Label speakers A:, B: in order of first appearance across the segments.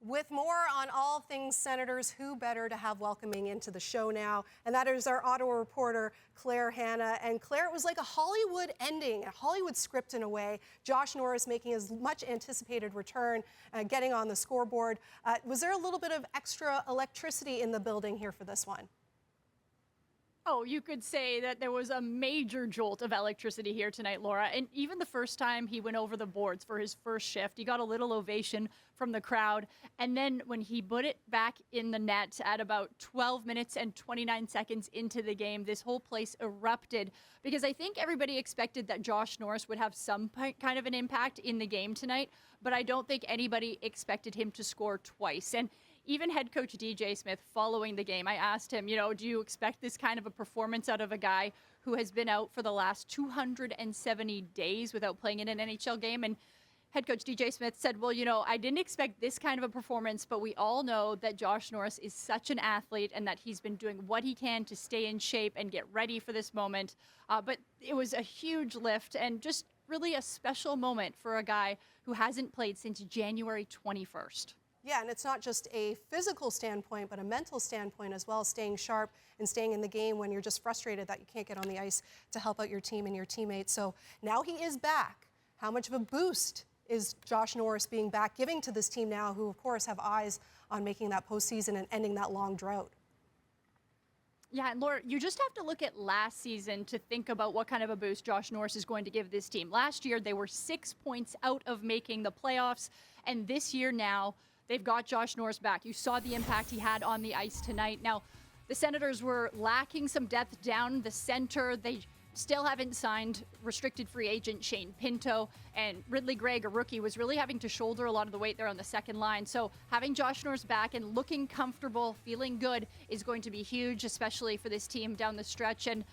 A: With more on all things Senators, who better to have welcoming into the show now? And that is our Ottawa reporter, Hanna. And Claire, it was like a Hollywood ending, a Hollywood script in a way. Josh Norris making his much anticipated return, getting on the scoreboard. Was there a little bit of extra electricity in the building here for this one?
B: Oh, you could say that there was a major jolt of electricity here tonight, Laura. And even the first time he went over the boards for his first shift, he got a little ovation from the crowd. And then when he put it back in the net at about 12 minutes and 29 seconds into the game, this whole place erupted because I think everybody expected that Josh Norris would have some kind of an impact in the game tonight, but I don't think anybody expected him to score twice. And even head coach DJ Smith following the game, I asked him, do you expect this kind of a performance out of a guy who has been out for the last 270 days without playing in an NHL game? And head coach DJ Smith said, well, I didn't expect this kind of a performance, but we all know that Josh Norris is such an athlete and that he's been doing what he can to stay in shape and get ready for this moment. But it was a huge lift and just really a special moment for a guy who hasn't played since January 21st.
A: Yeah, and it's not just a physical standpoint, but a mental standpoint as well, staying sharp and staying in the game when you're just frustrated that you can't get on the ice to help out your team and your teammates. So now he is back. How much of a boost is Josh Norris being back giving to this team now, who, of course, have eyes on making that postseason and ending that long drought?
B: Yeah, and Laura, you just have to look at last season to think about what kind of a boost Josh Norris is going to give this team. Last year, they were 6 points out of making the playoffs, and this year now, they've got Josh Norris back. You saw the impact he had on the ice tonight. Now, the Senators were lacking some depth down the center. They still haven't signed restricted free agent Shane Pinto, and Ridley Gregg, a rookie, was really having to shoulder a lot of the weight there on the second line. So having Josh Norris back and looking comfortable, feeling good is going to be huge, especially for this team down the stretch. And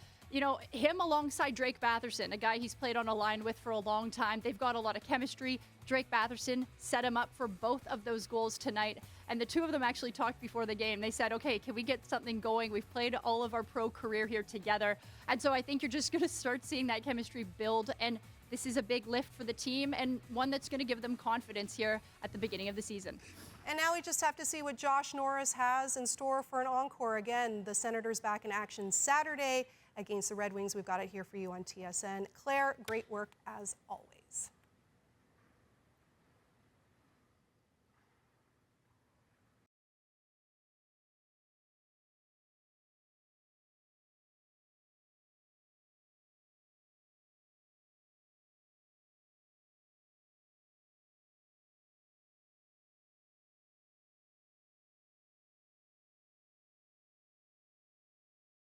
B: him alongside Drake Batherson, a guy he's played on a line with for a long time. They've got a lot of chemistry. Drake Batherson set him up for both of those goals tonight. And the two of them actually talked before the game. They said, okay, can we get something going? We've played all of our pro career here together. And so I think you're just going to start seeing that chemistry build. And this is a big lift for the team and one that's going to give them confidence here at the beginning of the season.
A: And now we just have to see what Josh Norris has in store for an encore. Again, the Senators back in action Saturday against the Red Wings. We've got it here for you on TSN. Claire, great work as always.